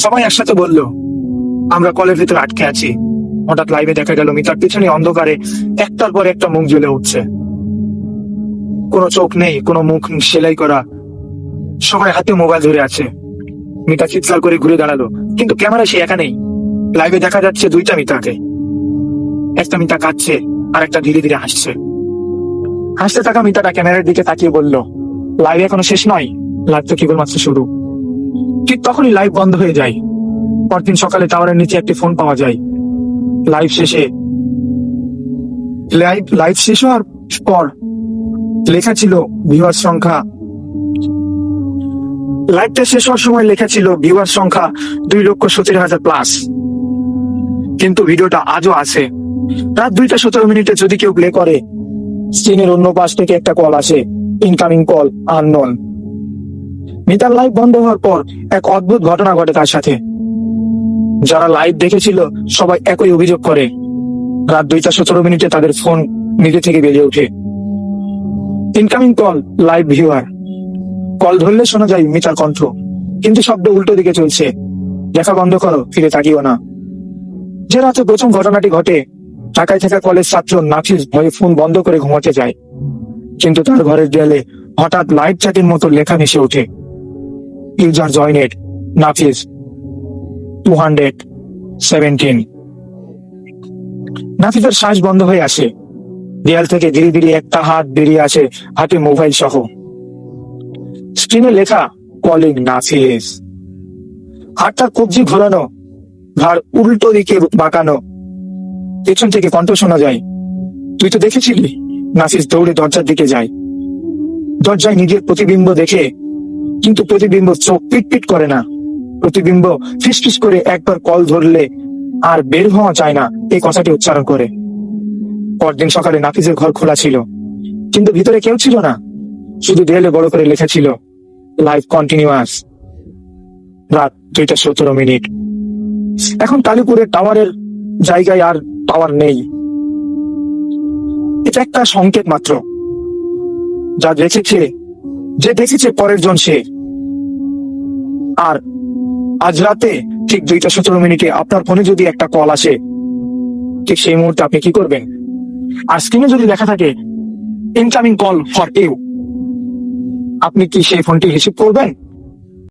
সবাই একসাথে বলল আমরা কলের ভিতরে আটকে আছি। হঠাৎ লাইভে দেখা গেল মিতার পিছনে অন্ধকারে একটার পর একটা মুখ জ্বলে উঠছে। কোনো চোখ নেই, কোনো মুখ সেলাই করা, সবাই হাতে মোবাইল ধরে আছে। মিতা চিৎকার করে ঘুরে দাঁড়ালো, কিন্তু ক্যামেরা সে একা নেই। লাইভে দেখা যাচ্ছে দুইটা মিতাকে। একটা মিতা কাঁদছে আর একটা ধীরে ধীরে হাসছে। হাসতে থাকা মিতাটা ক্যামেরার দিকে তাকিয়ে বলল, লাইভ এখনো শেষ নয়, লাইভ তো কেবলমাত্র শুরু। ঠিক তখনই লাইভ বন্ধ হয়ে যায়। পরদিন সকালে টাওয়ারের নিচে একটি ফোন পাওয়া যায়। লাইভ শেষ হওয়ার পর লেখা ছিল ভিউয়ার সংখ্যা। লাইভটা শেষ হওয়ার সময় লেখা ছিল ভিউয়ার সংখ্যা 2,70,000+। কিন্তু ভিডিওটা আজও আছে। রাত 2:17 যদি কেউ প্লে করে, স্ক্রিনের অন্য পাশ থেকে একটা কল আসে, ইনকামিং কল আননোন। মিতার লাইভ বন্ধ হওয়ার পর এক অদ্ভুত ঘটনা ঘটে তার সাথে। যারা লাইভ দেখেছিল সবাই একই অভিযোগ করে, রাত 2:17 তাদের ফোন নিজে থেকে বেরিয়ে ওঠে, incoming call live viewer. Call ধরলে শোনা যায় মিতার কণ্ঠ, কিন্তু শব্দ উল্টো দিকে চলছে, দেখা বন্ধ করো, ফিরে তাকিও না। যে রাতে প্রথম ঘটনাটি ঘটে, ঢাকায় থাকা কলেজ ছাত্র নাফিস ভয়ে ফোন বন্ধ করে ঘুমাতে যায়। কিন্তু তার ঘরের দেয়ালে হঠাৎ লাইভ চ্যাটের মতো লেখা ভেসে ওঠে, ইউজার জয়েনেড নাফিস 217। নাফিসের শ্বাস বন্ধ হয়ে আসে। দেয়াল থেকে ধীরে ধীরে একটা হাত বেরিয়ে আসে, হাতে মোবাইল সহ। স্ক্রিনে লেখা কলিং নাফিস। হাতটা কবজি ঘোরানো, ঘাড় উল্টো দিকে বাঁকানো। পেছন থেকে কণ্ঠ শোনা যায়, তুই তো দেখেছিলি? নাফিস দৌড়ে দরজার দিকে যায়। দরজায় নিজের প্রতিবিম্ব দেখে, কিন্তু প্রতিবিম্ব চোখ পিটপিট করে না। প্রতিবিম্ব ফিসফিস করে একবার কল ধরলে আর বের হওয়া যায় না, এই কথাটি উচ্চারণ করে। পরদিন সকালে নাফিসের ঘর খোলা ছিল, কিন্তু ভিতরে কেউ ছিল না। শুধু দেয়ালে বড় করে লেখা ছিল, লাইভ কন্টিনিউয়াস। রাত 2:17। এখন কালীপুরের টাওয়ারের জায়গায় আর টাওয়ার নেই। এটা একটা সংকেত মাত্র। যে দেখেছে পরের জন সে। আর আজ রাতে ঠিক 2:17 আপনার ফোনে যদি একটা কল আসে, ঠিক সেই মুহূর্তে আপনি কি করবেন? আর স্ক্রিনে যদি লেখা থাকে ইনকামিং কল ফর ইউ, আপনি কি সেই ফোনটি রিসিভ করবেন?